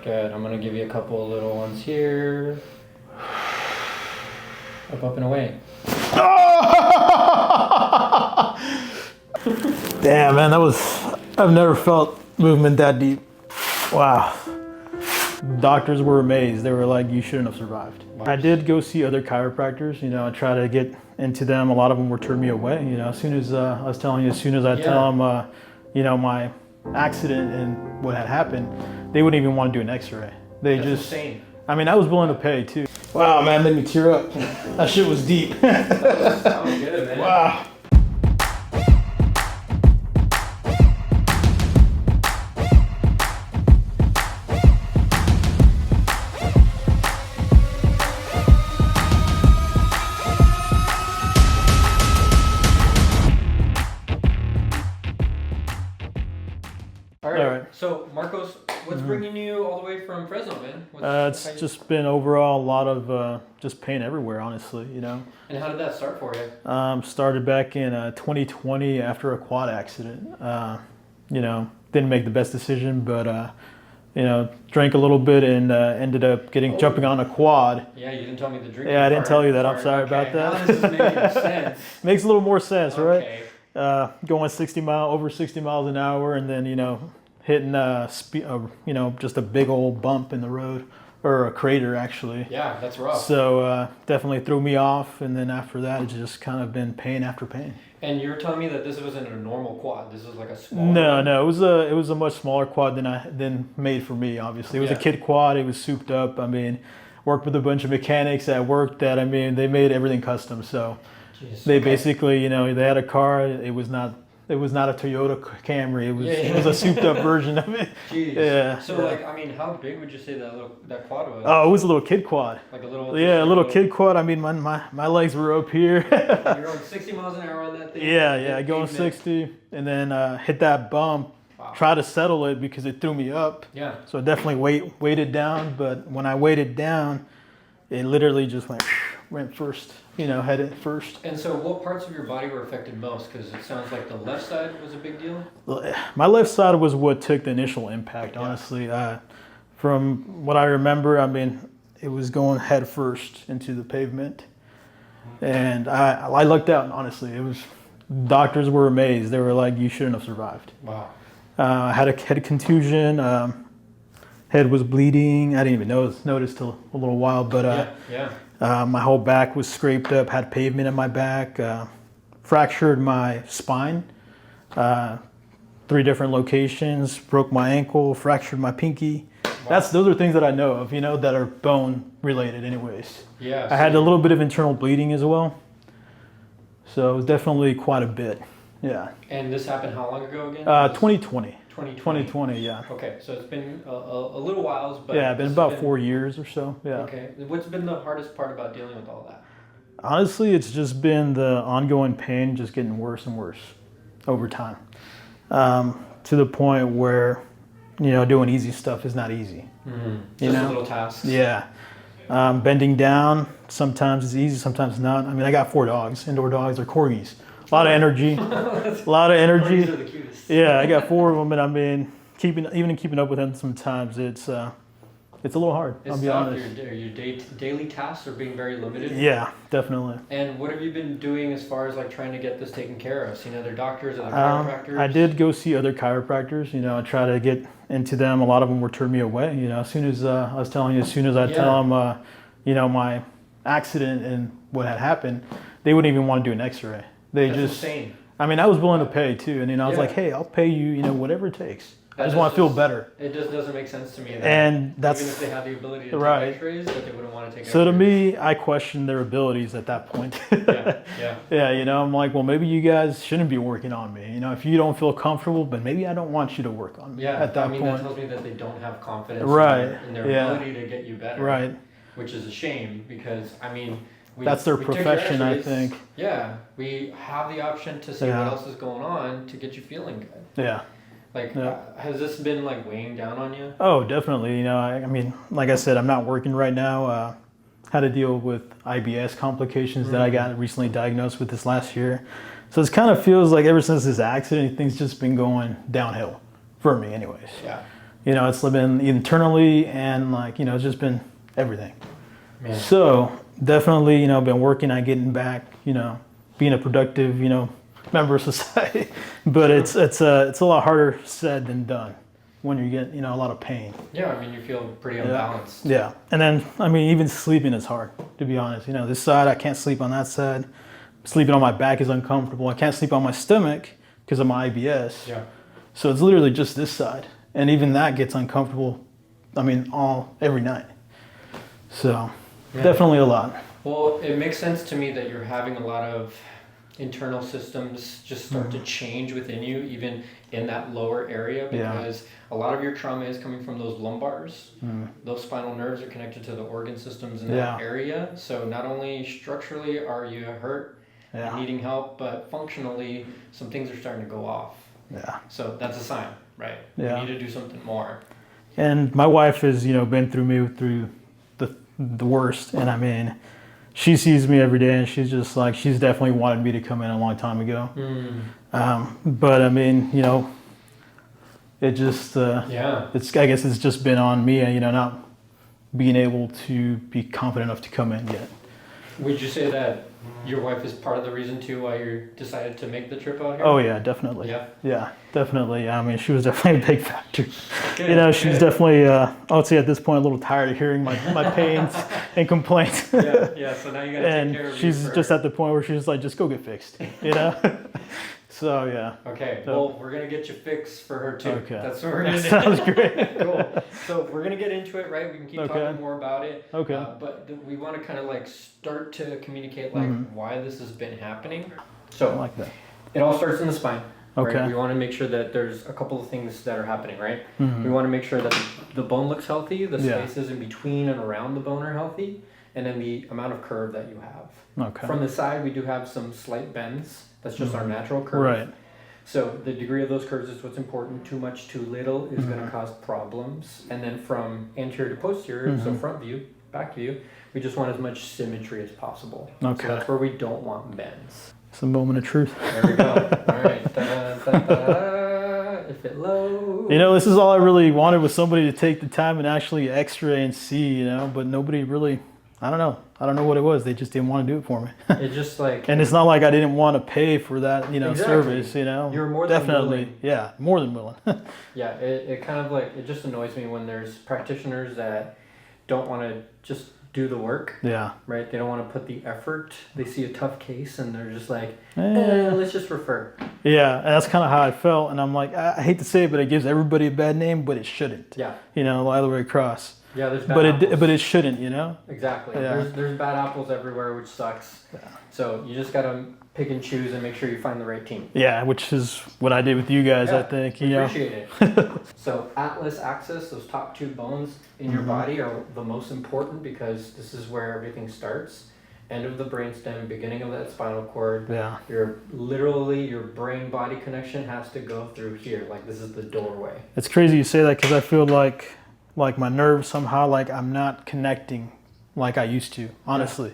Good. I'm gonna give you a couple of little ones here. Up and away. Damn, man, I've never felt movement that deep. Wow. Doctors were amazed. They were like, you shouldn't have survived. I did go see other chiropractors, and try to get into them. A lot of them were turning me away. As soon as I was telling you, as soon as I tell them, my accident and what had happened, they wouldn't even want to do an x-ray. That's insane. I mean, I was willing to pay too. Wow, man, made me tear up. That shit was deep. That was good, man. Wow. All right. So, Marcos, what's bringing you all the way from Fresno, man? It's just been overall a lot of just pain everywhere, honestly, And how did that start for you? Started back in 2020 after a quad accident. Didn't make the best decision, but drank a little bit and ended up jumping on a quad. Yeah, you didn't tell me the drinking. Yeah, I didn't tell you that. I'm sorry about that. Now this is making sense. Makes a little more sense, Okay. right? Going over 60 miles an hour, and then hitting just a big old bump in the road, or a crater actually. Yeah, that's rough. So definitely threw me off, and then after that, it's just kind of been pain after pain. And you were telling me that this wasn't a normal quad. This was like a small. No, it was a much smaller quad than made for me. Obviously, it was a kid quad. It was souped up. I mean, worked with a bunch of mechanics at work that they made everything custom. So they basically, they had a car. It was not a Toyota Camry. It was a souped up version of it. Jeez. Yeah. So how big would you say that quad was? Oh, it was a little kid quad. Like a little. Yeah, a little kid quad. I mean, my legs were up here. You're going 60 miles an hour on that thing. Yeah, going 60, and then hit that bump. Wow. Try to settle it because it threw me up. Yeah. So definitely weighted down, but when I weighted down, it literally just went first. Headed first. And so what parts of your body were affected most? Because it sounds like the left side was a big deal. My left side was what took the initial impact, honestly. From what I remember, it was going head first into the pavement. And I lucked out, honestly. Doctors were amazed. They were like, you shouldn't have survived. Wow. I had a head contusion. Head was bleeding. I didn't even notice till a little while, but my whole back was scraped up, had pavement in my back, fractured my spine, 3 different locations, broke my ankle, fractured my pinky. Wow. Those are things that I know of, that are bone related anyways. Yeah. I had a little bit of internal bleeding as well. So it was definitely quite a bit. Yeah. And this happened how long ago again? 2020. 2020, yeah. Okay, so it's been a little while, but yeah, it's been about 4 years or so. Yeah. Okay. What's been the hardest part about dealing with all that? Honestly, it's just been the ongoing pain, just getting worse and worse over time, to the point where doing easy stuff is not easy. Mm-hmm. Just little tasks. Yeah. Bending down sometimes is easy, sometimes not. I got 4 dogs, indoor dogs. They're corgis. A lot of energy. A lot of energy. Corgis are the cutest. Yeah, I got 4 of them, and keeping up with them sometimes it's a little hard. I'll be honest. Your daily tasks are being very limited. Yeah, definitely. And what have you been doing as far as trying to get this taken care of? Seen other doctors, other chiropractors? I did go see other chiropractors. Try to get into them. A lot of them were turning me away. As soon as I was telling you, as soon as I tell them, my accident and what had happened, they wouldn't even want to do an x-ray. That's insane. I was willing to pay too, and I was like, hey, I'll pay you, whatever it takes. I just want to feel better. It just doesn't make sense to me. And that's even if they have the ability to take x-rays, that they wouldn't want to take x-rays. So to me, I questioned their abilities at that point. Yeah, I'm like, well, maybe you guys shouldn't be working on me. If you don't feel comfortable, but maybe I don't want you to work on me at that point. That tells me that they don't have confidence in their ability to get you better. Right. Which is a shame because, that's their profession, I think. Yeah, we have the option to see what else is going on to get you feeling good. Yeah. Has this been weighing down on you? Oh, definitely. Like I said, I'm not working right now. Had to deal with IBS complications that I got recently diagnosed with this last year. So it kind of feels like ever since this accident, things just been going downhill for me anyways. Yeah. You know, it's been internally and like, you know, it's just been everything. Man. So definitely, you know, been working on getting back, you know, being a productive, you know, member of society. But it's a lot harder said than done when you get, you know, a lot of pain. Yeah, I mean, you feel pretty unbalanced. Yeah. And then, I mean, even sleeping is hard, to be honest. You know, this side, I can't sleep on that side. Sleeping on my back is uncomfortable. I can't sleep on my stomach because of my IBS. Yeah. So it's literally just this side. And even that gets uncomfortable, I mean, every night. So definitely a lot. Well, it makes sense to me that you're having a lot of internal systems just start to change within you, even in that lower area, because a lot of your trauma is coming from those lumbars. Those spinal nerves are connected to the organ systems in that area. So not only structurally are you hurt, needing help, but functionally some things are starting to go off. Yeah. So that's a sign, right? Yeah. You need to do something more. And my wife has, you know, been through the worst. And I mean, she sees me every day and she's just like, she's definitely wanted me to come in a long time ago. But I mean, you know, it just, I guess it's just been on me, you know, not being able to be confident enough to come in yet. Would you say that your wife is part of the reason too why you decided to make the trip out here? Oh yeah, definitely. Yeah, definitely. I mean, she was definitely a big factor. Good, you know, she's definitely, I would say at this point, a little tired of hearing my pains and complaints. So now you gotta take care of she's just at the point where she's like, just go get fixed, you know? So yeah. Okay, well, we're gonna get you fixed for her too. Okay. That's what we're gonna do. Sounds great. Cool. So we're gonna get into it, right? We can keep talking more about it. Okay. But we want to kind of like start to communicate like why this has been happening. So I like that. It all starts in the spine. Okay. Right? We want to make sure that there's a couple of things that are happening, right? We want to make sure that the bone looks healthy, the spaces in between and around the bone are healthy, and then the amount of curve that you have. Okay. From the side, we do have some slight bends. That's just our natural curve. Right. So the degree of those curves is what's important. Too much, too little is going to cause problems. And then from anterior to posterior, so front view, back view, we just want as much symmetry as possible. Okay. So that's where we don't want bends. It's a moment of truth. There we go. All right. Da-da-da-da. If it loads. You know, this is all I really wanted was somebody to take the time and actually x-ray and see, you know, but nobody really, I don't know what it was. They just didn't want to do it for me. It's just like... And it's not like I didn't want to pay for that, you know, service, you know. You're more than definitely willing. Yeah, more than willing. Yeah, it kind of like, it just annoys me when there's practitioners that don't want to just do the work. Yeah. Right? They don't want to put the effort. They see a tough case and they're just like, let's just refer. Yeah, and that's kind of how I felt. And I'm like, I hate to say it, but it gives everybody a bad name, but it shouldn't. Yeah. You know, all the way across. Yeah, there's bad apples. But it shouldn't, you know? Exactly. Yeah. There's bad apples everywhere, which sucks. Yeah. So you just got to pick and choose and make sure you find the right team. Yeah, which is what I did with you guys, I think. You appreciate it. So atlas axis, those top two bones in your body are the most important because this is where everything starts. End of the brainstem, beginning of that spinal cord. Yeah. Your brain-body connection has to go through here. Like this is the doorway. It's crazy you say that because I feel like my nerves somehow, like I'm not connecting like I used to, honestly.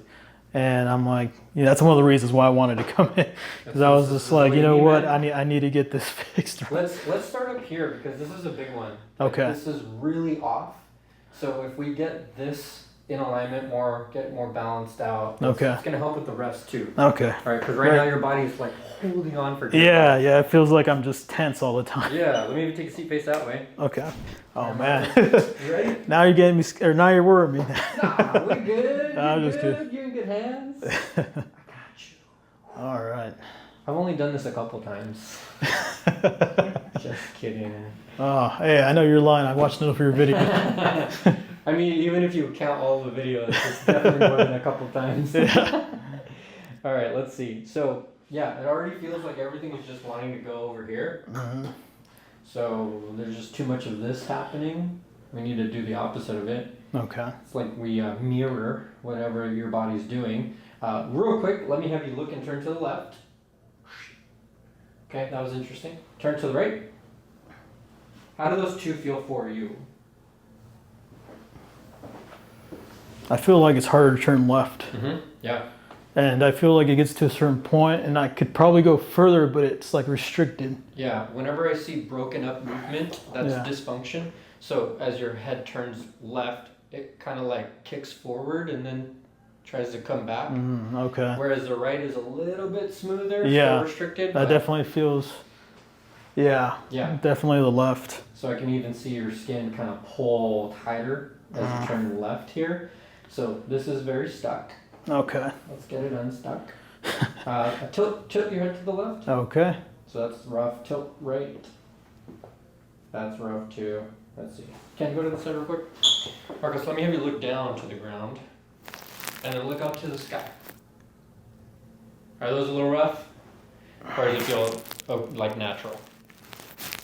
And I'm like, that's one of the reasons why I wanted to come in, because I was just like, you know what, I need to get this fixed. Let's start up here because this is a big one. Okay. This is really off. So if we get this in alignment get more balanced out, it's going to help with the rest too. Okay. All right, because right now your body's like holding on for dear life. Yeah, it feels like I'm just tense all the time. Yeah, let me even take a seat face that way. Okay. Oh man. You ready? Now you're getting me, or now you're worrying me. Nah, we're good. I'm just kidding. You're in good hands. I got you. All right. I've only done this a couple times. Just kidding. Oh, hey, I know you're lying. I watched enough of your videos. I mean, even if you count all the videos, it's definitely more than a couple times. Yeah. All right, let's see. So, yeah, it already feels like everything is just wanting to go over here. So there's just too much of this happening. We need to do the opposite of it. Okay. It's like we mirror whatever your body's doing. Real quick, let me have you look and turn to the left. Okay, that was interesting. Turn to the right. How do those two feel for you? I feel like it's harder to turn left. Yeah. And I feel like it gets to a certain point and I could probably go further, but it's like restricted. Yeah, whenever I see broken up movement, that's dysfunction. So as your head turns left, it kind of like kicks forward and then tries to come back. Okay. Whereas the right is a little bit smoother, Yeah, still restricted. that definitely feels, yeah, definitely the left. So I can even see your skin kind of pull tighter as you turn left here. So this is very stuck. Okay. Let's get it unstuck. Tilt your head to the left. Okay. So that's rough. Tilt right. That's rough too. Let's see. Can you go to the side real quick? Marcus, let me have you look down to the ground. And then look up to the sky. Are those a little rough? Or does it feel like natural?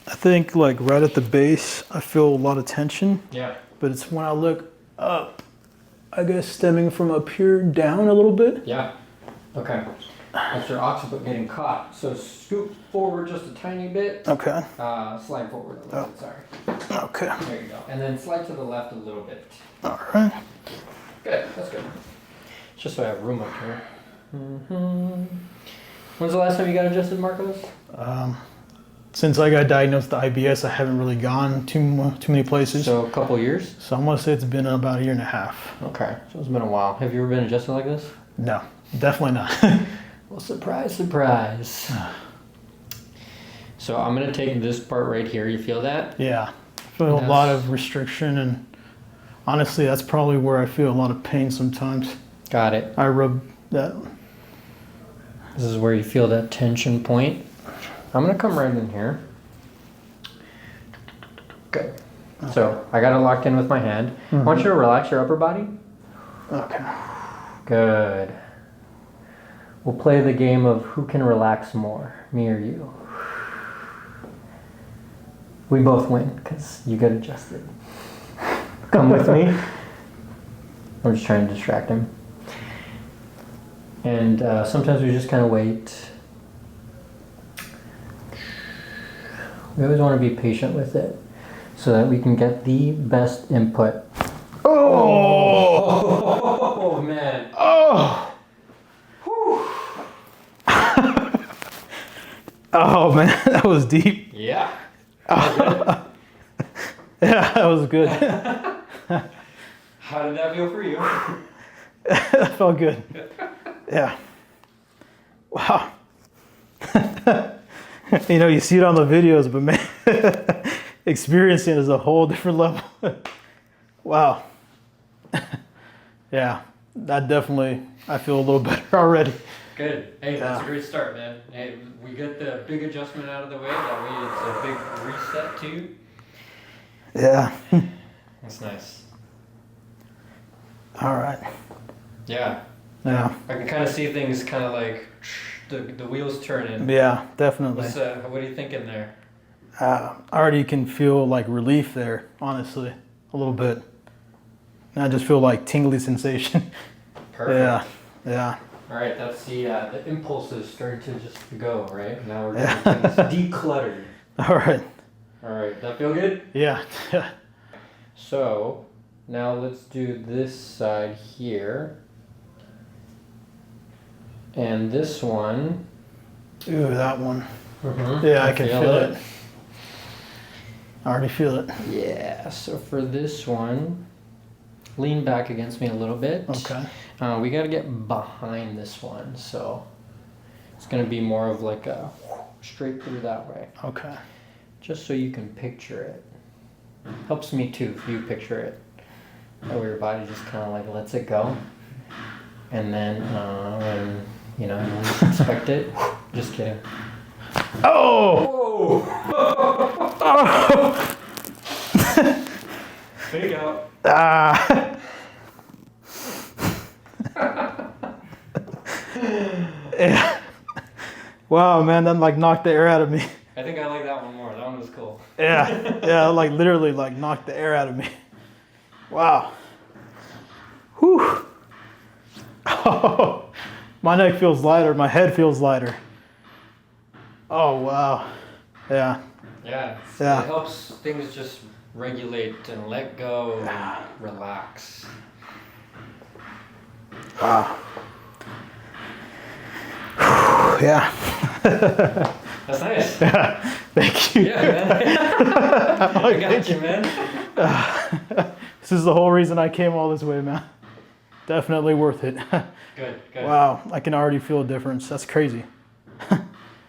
I think like right at the base, I feel a lot of tension. Yeah. But it's when I look up, I guess stemming from up here down a little bit. Yeah. Okay. That's your occiput getting caught. So scoop forward just a tiny bit. Okay. Slide forward a little bit, sorry. Okay. There you go. And then slide to the left a little bit. All right. Good, that's good. Just so I have room up here. When's the last time you got adjusted, Marcos? Since I got diagnosed with IBS, I haven't really gone too many places. So a couple years? So I'm gonna say it's been about a year and a half. Okay, so it's been a while. Have you ever been adjusted like this? No, definitely not. Well, surprise, surprise. So I'm gonna take this part right here. You feel that? Yeah, I feel a lot of restriction, and honestly, that's probably where I feel a lot of pain sometimes. Got it. I rub that. This is where you feel that tension point. I'm gonna come right in here. Good. Okay. So I got it locked in with my hand. I want you to relax your upper body. Okay. Good. We'll play the game of who can relax more, me or you. We both win because you get adjusted. Come with me. I'm just trying to distract him. And sometimes we just kind of wait. We always want to be patient with it so that we can get the best input. Oh man. Oh. Oh man, that was deep. Yeah. Yeah, that was good. How did that feel for you? That felt good. Yeah. Wow. You know, you see it on the videos, but man, experiencing it is a whole different level. Wow. Yeah, that definitely, I feel a little better already. Good. Hey, that's a great start, man. Hey, we get the big adjustment out of the way. That way it's a big reset too. Yeah. That's nice. All right. Yeah. Yeah. I can kind of see things kind of like the wheels turning. Yeah, definitely. What are you thinking there? I already can feel like relief there, honestly, a little bit. And I just feel like tingly sensation. Perfect. Yeah. Yeah. All right, that's the impulses starting to just go, right? Now we're getting things decluttered. All right. All right, that feel good? Yeah. So now let's do this side here. And this one. Ooh, that one. Mm-hmm. Yeah, I can feel it. I already feel it. Yeah, so for this one, lean back against me a little bit. Okay. We got to get behind this one, so it's going to be more of like a straight through that way. Okay. Just so you can picture it. Helps me too if you picture it. That way your body just kind of like lets it go. And then when, you know, you least expect it, just kidding. Oh! Whoa! Fake out. Ah! Yeah. Wow, man, that like knocked the air out of me. I think I like that one more. That one was cool. Yeah, like literally like knocked the air out of me. Wow. Whew. Oh, my neck feels lighter. My head feels lighter. Oh, wow. Yeah. Yeah. Yeah. It helps things just regulate and let go and relax. Wow. Yeah. That's nice. Yeah. Thank you. Yeah, man. I got you, man. This is the whole reason I came all this way, man. Definitely worth it. Good, good. Wow, I can already feel a difference. That's crazy.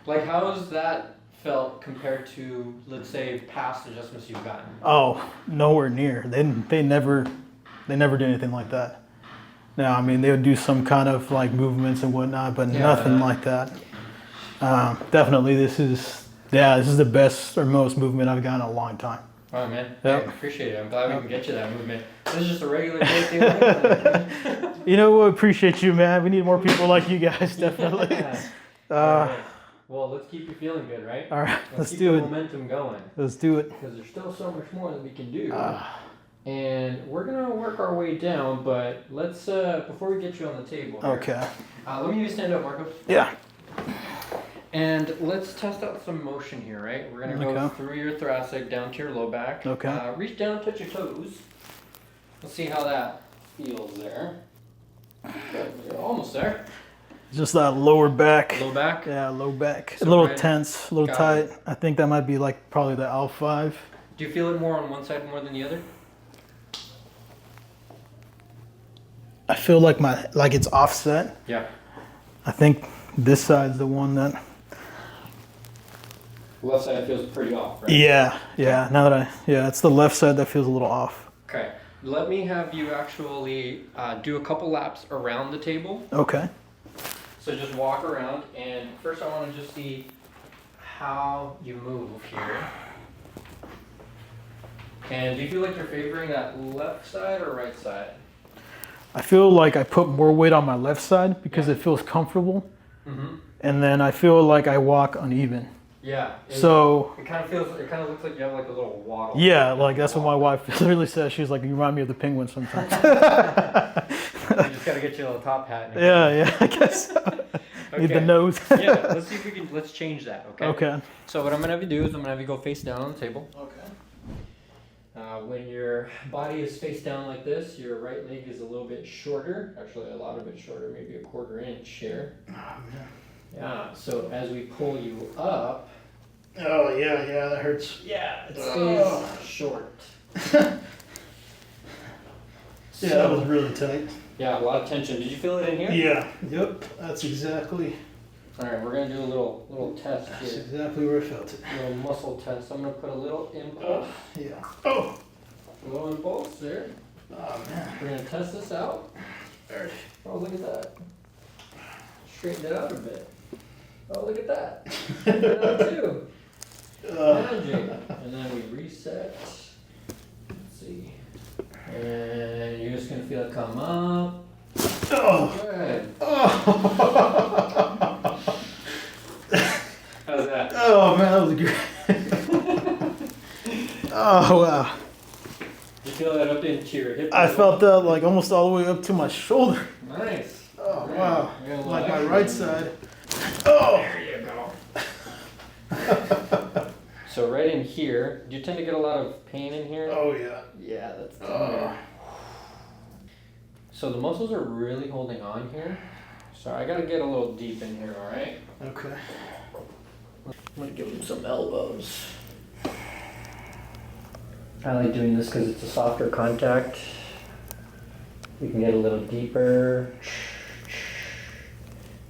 Like, how's that felt compared to, let's say, past adjustments you've gotten? Oh, nowhere near. They never did anything like that. No, I mean they would do some kind of like movements and whatnot, but nothing like that. Definitely, this is the best or most movement I've gotten in a long time. Oh man, Yep. I appreciate it. I'm glad we can get you that movement. This is just a regular day life. You know what? Appreciate you, man. We need more people like you guys, definitely. Yeah. All right. Well, let's keep you feeling good, right? All right, let's keep do the it. momentum going. Let's do it. Because there's still so much more that we can do. And we're gonna work our way down, but let's before we get you on the table. Here, Okay. let me stand up, Marco. Yeah. And let's test out some motion here, right? We're gonna go through your thoracic down to your low back. Okay. Reach down, touch your toes. Let's see how that feels there. Good. You're almost there. Just that lower back. Low back. Yeah, low back. So a little right- tense, a little got tight. it. I think that might be like probably the L5. Do you feel it more on one side more than the other? I feel like it's offset. Yeah. I think this side's the one that. Left side feels pretty off, right? Yeah. Now that it's the left side that feels a little off. Okay. Let me have you actually do a couple laps around the table. Okay. So just walk around, and first I want to just see how you move here. And do you feel like you're favoring that left side or right side? I feel like I put more weight on my left side because it feels comfortable, Mm-hmm. and then I feel like I walk uneven. Yeah. So it kind of looks like you have like a little waddle. yeah, like that's what my wife literally says. She's like, "You remind me of the penguin sometimes." You just gotta get you a little top hat. Yeah, I guess. Need the nose. Yeah, let's see if we can. Let's change that. Okay. Okay. So what I'm gonna have you do is I'm gonna have you go face down on the table. Okay. When your body is face down like this, your right leg is a little bit shorter. Actually, a lot of it shorter, maybe a 1/4 inch here. Oh man. Yeah. So as we pull you up. Oh yeah, that hurts. Yeah, it stays short. Yeah, that was really tight. Yeah, a lot of tension. Did you feel it in here? Yeah. Yep. That's exactly. All right, we're gonna do a little test That's here. exactly where I felt it. A little muscle test. I'm gonna put a little impulse. Yeah. Oh. A little impulse there. Oh man. We're gonna test this out. Oh, look at that. Straighten it out a bit. Oh, look at that. Straighten it out too. Magic. And then we reset. Let's see. And you're just gonna feel it come up. Oh. Good. Oh. How's that? Oh man, that was great. Oh wow. You feel that up into your hip? I felt that like almost all the way up to my shoulder. Nice. Oh Great. wow. We got a little Like my extra right in side. Oh. There you go. So right in here, do you tend to get a lot of pain in here? Oh yeah. Yeah, that's tender. So the muscles are really holding on here. So I gotta get a little deep in here, alright? Okay. I'm gonna give him some elbows. I like doing this because it's a softer contact. We can get a little deeper.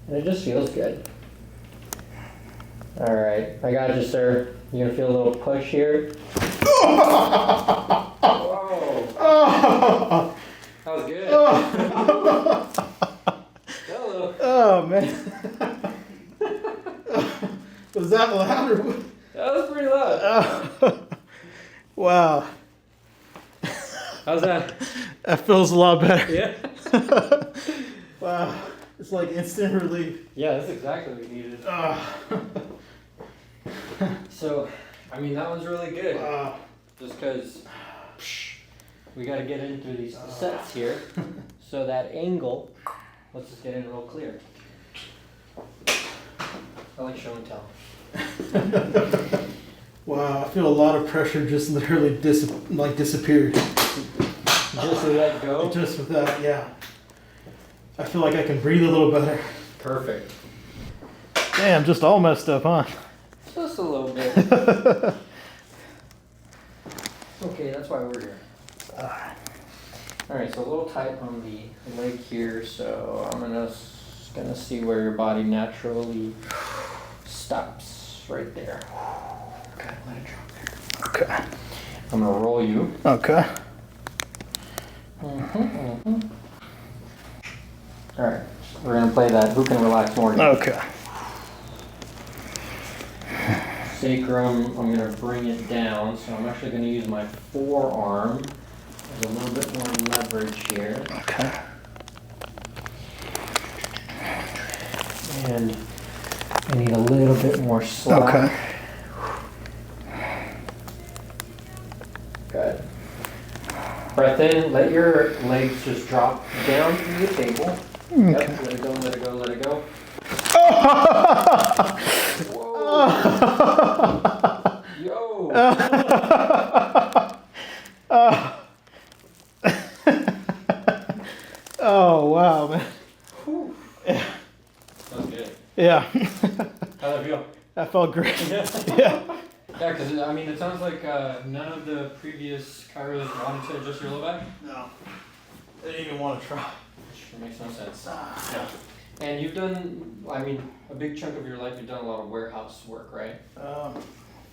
And it just feels good. Alright, I got you, sir. You're gonna feel a little push here. Whoa! Oh. That was good. Oh. Hello. Oh man. Was that loud or what? That was pretty loud. Oh. Wow. How's that? That feels a lot better. Yeah. Wow. It's like instant relief. Yeah, that's exactly what we needed. So, I mean, that was really good. Wow. Just because we got to get into these sets here. So that angle, let's just get in real clear. I like show and tell. Wow, I feel a lot of pressure just literally disappeared. Just to let go? Just with that, yeah. I feel like I can breathe a little better. Perfect. Damn, just all messed up, huh? Just a little bit. Okay, that's why we're here. Alright, so a little tight on the leg here, so I'm gonna see where your body naturally stops right there. Okay, let it drop there. Okay. I'm gonna roll you. Okay. Alright, we're gonna play that who can relax more game. Okay. Sacrum, I'm gonna bring it down, so I'm actually gonna use my forearm. There's a little bit more leverage here. Okay. And I need a little bit more slack. Okay. Good. Breath in, let your legs just drop down to the table. Okay. Yep, let it go, let it go, let it go. Whoa! Yo! Oh, wow, man. Whew. Yeah. That was good. Yeah. How'd that feel? That felt great. Yeah. Yeah. Yeah, because I mean, it sounds like none of the previous chiros wanted to adjust your low back. No. They didn't even want to try. Which makes no sense. Yeah. And you've done, I mean, a big chunk of your life, you've done a lot of warehouse work, right?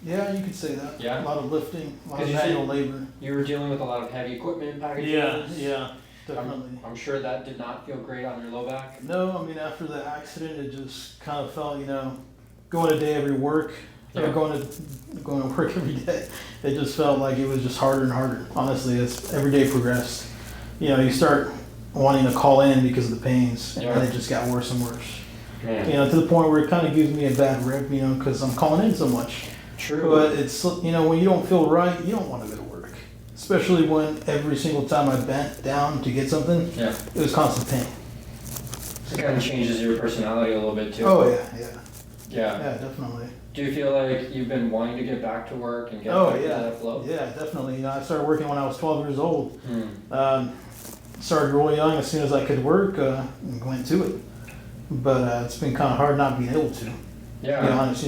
Yeah, you could say that. Yeah? A lot of lifting, a lot 'Cause of you said- manual labor. You were dealing with a lot of heavy equipment packages. Yeah, definitely. I'm sure that did not feel great on your low back. No, I mean, after the accident, it just kind of felt, going a day every work, Yeah. or going to work every day. It just felt like it was just harder and harder. Honestly, as every day progressed, you start wanting to call in because of the pains, and then it just got worse and worse. Man. To the point where it kind of gives me a bad rep, because I'm calling in so much. True. But it's, when you don't feel right, you don't want to go to work. Especially when every single time I bent down to get something, Yeah. it was constant pain. It kind of changes your personality a little bit too. Oh, yeah. Yeah. Yeah, definitely. Do you feel like you've been wanting to get back to work and get Oh, back to yeah. that flow? Yeah, definitely. I started working when I was 12 years old. Hmm. Started really young. As soon as I could work, and went to it. But it's been kind of hard not being able to, to be Yeah. honest,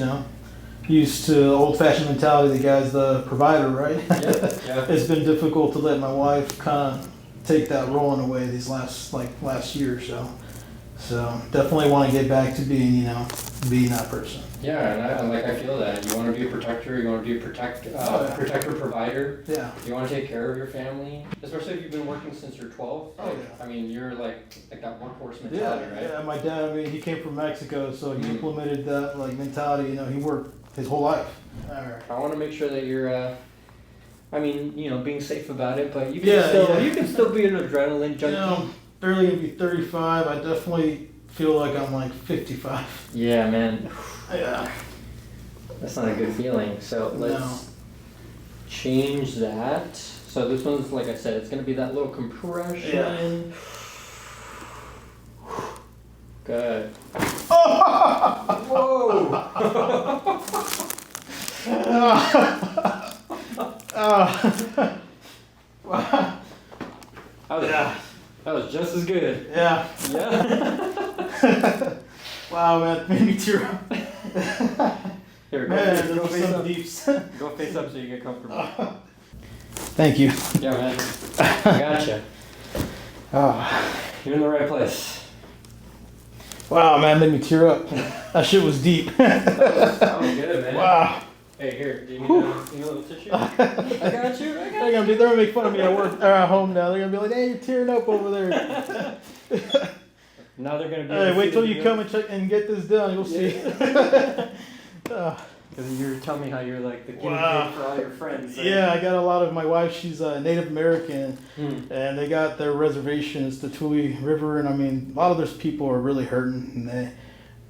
Used to old-fashioned mentality, the guy's the provider, right? Yeah. It's been difficult to let my wife kind of take that role in a way these last year or so. So definitely want to get back to being, being that person. Yeah, and I feel that. You want to be a protector, you want to be a protector, provider. Yeah. You want to take care of your family, especially if you've been working since you're 12. Oh, yeah. I mean, you're like that workhorse mentality, right? Yeah, my dad, he came from Mexico, so he implemented that mentality. He worked his whole life. All right. I want to make sure that you're, being safe about it, but you can still be an adrenaline junkie. Barely gonna be 35. I definitely feel like I'm like 55. Yeah, man. Yeah. That's not a good feeling. So let's change that. So this one's, like I said, it's gonna be that little compression. Yeah. Good. Whoa! That was just as good. Yeah. Yeah. Wow, man, made me tear up. Here, Man, go face some up. deeps. Go face up so you get comfortable. Thank you. Yeah, man. I gotcha. You're in the right place. Wow, man, made me tear up. That shit was deep. That was good, man. Wow. Hey, here, do you need a little tissue? I got you. They're gonna make fun of me at work or at home now. They're gonna be like, "Hey, you're tearing up over there." Now they're gonna be. Hey, wait till you come and check and get this done. You'll see. Because you're telling me how you're like the guinea Wow. pig for all your friends. Right? Yeah, I got a lot of my wife. She's Native American, and they got their reservations, the Tubio River, and a lot of those people are really hurting, and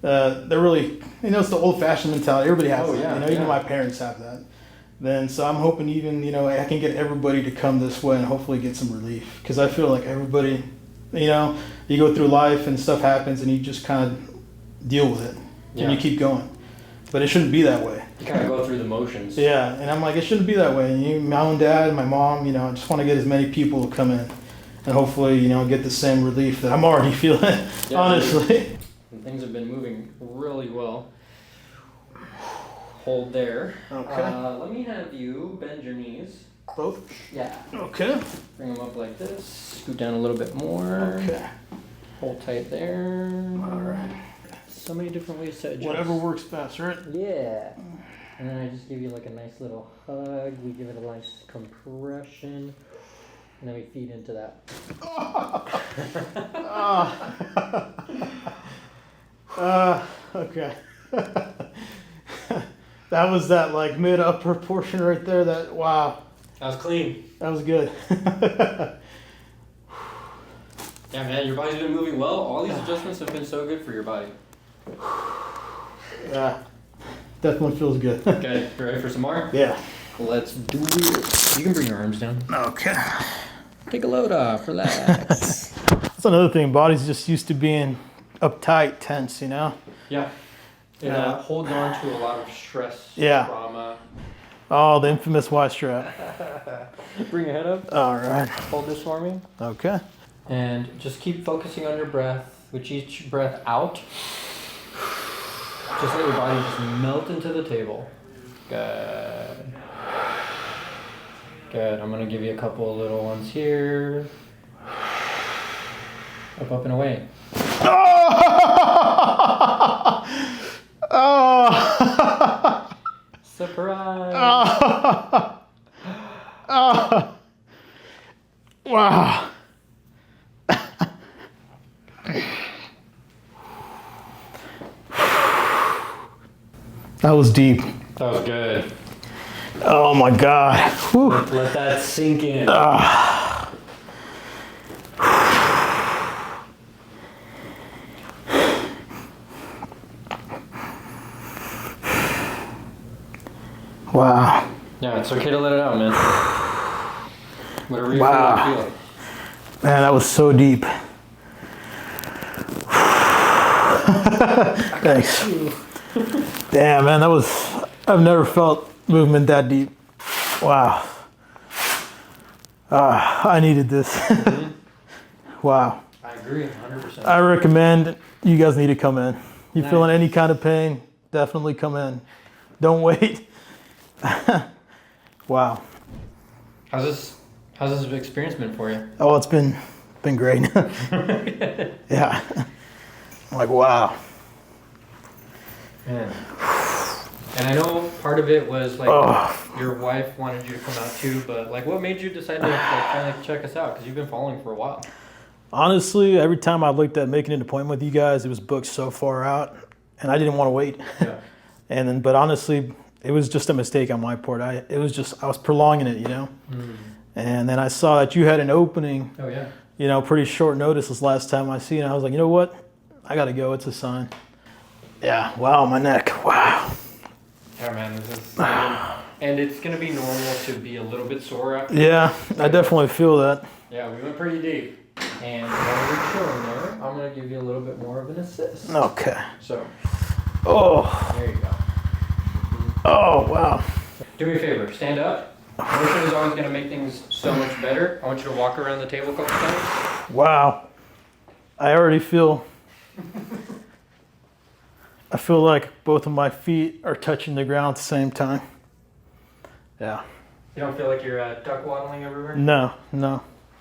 they're really, it's the old-fashioned mentality. Everybody has that. Even my parents have that. So I'm hoping even, I can get everybody to come this way and hopefully get some relief. Because I feel like everybody, you go through life and stuff happens and you just kind of deal with it and you keep going. But it shouldn't be that way. You kind of go through the motions. Yeah, and I'm like, it shouldn't be that way. And my own dad and my mom, I just want to get as many people to come in and hopefully, get the same relief that I'm already feeling, honestly. And things have been moving really well. Hold there. Okay. Let me have you bend your knees. Both? Yeah. Okay. Bring them up like this. Scoot down a little bit more. Okay. Hold tight there. All right. So many different ways to adjust. Whatever works best, right? Yeah. And then I just give you like a nice little hug. We give it a nice compression. And then we feed into that. Okay. That was that like mid upper portion right there. That wow. That was clean. That was good. Yeah, man, your body's been moving well. All these adjustments have been so good for your body. Yeah. Definitely feels good. Okay, you ready for some more? Yeah. Let's do it. You can bring your arms down. Okay. Take a load off. Relax. That's another thing. Body's just used to being uptight, tense, you know? Yeah. It holds on to a lot of stress, Yeah. trauma. Oh, the infamous Y strap. Bring your head up. All right. Hold this for me. Okay. And just keep focusing on your breath. With each breath out, just let your body just melt into the table. Good. Good. I'm going to give you a couple of little ones here. Up, up, and away. Oh! Surprise! Wow. That was deep. That was good. Oh my God. Whew. Let that sink in. Wow. Yeah, it's okay to let it out, man. Whatever you Wow. feel. Man, that was so deep. Thanks. Damn, man, that was, I've never felt movement that deep. Wow. I needed this. Mm-hmm. Wow. I agree, 100%. I recommend you guys need to come in. You Nice. feeling any kind of pain, definitely come in. Don't wait. Wow. How's this experience been for you? Oh, it's been great. Yeah. I'm like, wow. Man. And I know part of it was like your wife wanted you to come out too, but like what made you decide to like kind of check us out? Because you've been following for a while. Honestly, every time I looked at making an appointment with you guys, it was booked so far out, and I didn't want to wait. Yeah. But honestly, it was just a mistake on my part. I was prolonging it, you know. Mm. And then I saw that you had an opening. Oh yeah. You know, pretty short notice this last time I seen it. I was like, you know what? I gotta go. It's a sign. Yeah. Wow, my neck. Wow. Yeah, man. This is, and it's gonna be normal to be a little bit sore after. Yeah, I definitely feel that. Yeah, we went pretty deep. And while we're chilling there, I'm gonna give you a little bit more of an assist. Okay. So. Oh. There you go. Oh, wow. Do me a favor. Stand up. Motion is always gonna make things so much better. I want you to walk around the table a couple times. Wow. I already feel. I feel like both of my feet are touching the ground at the same time. Yeah. You don't feel like you're duck waddling everywhere? No,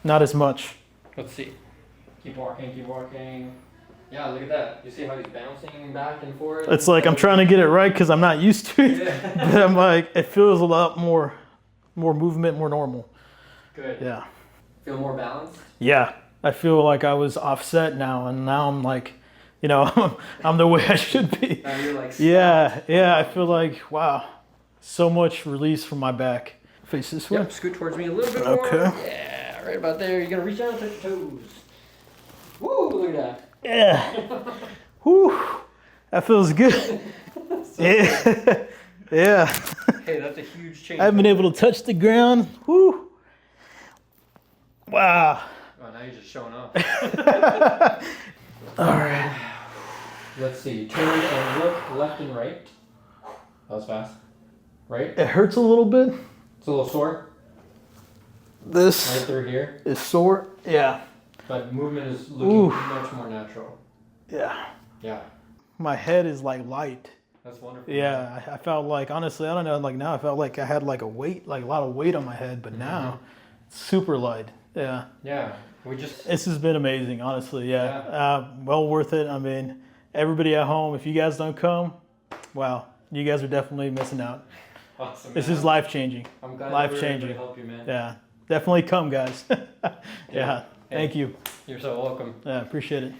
not as much. Let's see. Keep walking, keep walking. Yeah, look at that. You see how he's bouncing back and forth? It's like I'm trying to get it right because I'm not used to it. Yeah. But I'm like, it feels a lot more movement, more normal. Good. Yeah. Feel more balanced? Yeah. I feel like I was offset now, and now I'm like, you know, I'm the way I should be. Now you're like Yeah. I feel like, wow, so much release from my back. Face this way. Yep, scoot towards me a little bit more. Okay. Yeah, right about there. You're gonna reach out and touch your toes. Woo, look at that. Yeah. Whew. That feels good. Yeah. Yeah. Hey, that's a huge change. I've been able to touch the ground. Whew. Wow. Oh, now you're just showing off. All right. Let's see. Turn and look left and right. That was fast. Right? It hurts a little bit. It's a little sore. This Right through here. is sore. Yeah. But movement is looking much more natural. Yeah. Yeah. My head is like light. That's wonderful. Yeah, I felt like, honestly, I don't know, like now I felt like I had like a weight, like a lot of weight on my head, but now it's super light. Yeah. Yeah. This has been amazing, honestly. Yeah. Well worth it. I mean, everybody at home, if you guys don't come, wow, you guys are definitely missing out. Awesome. This is life changing. I'm glad life changing. To help you, man. Yeah. Definitely come, guys. Yeah. Hey, Thank you. You're so welcome. Yeah, appreciate it.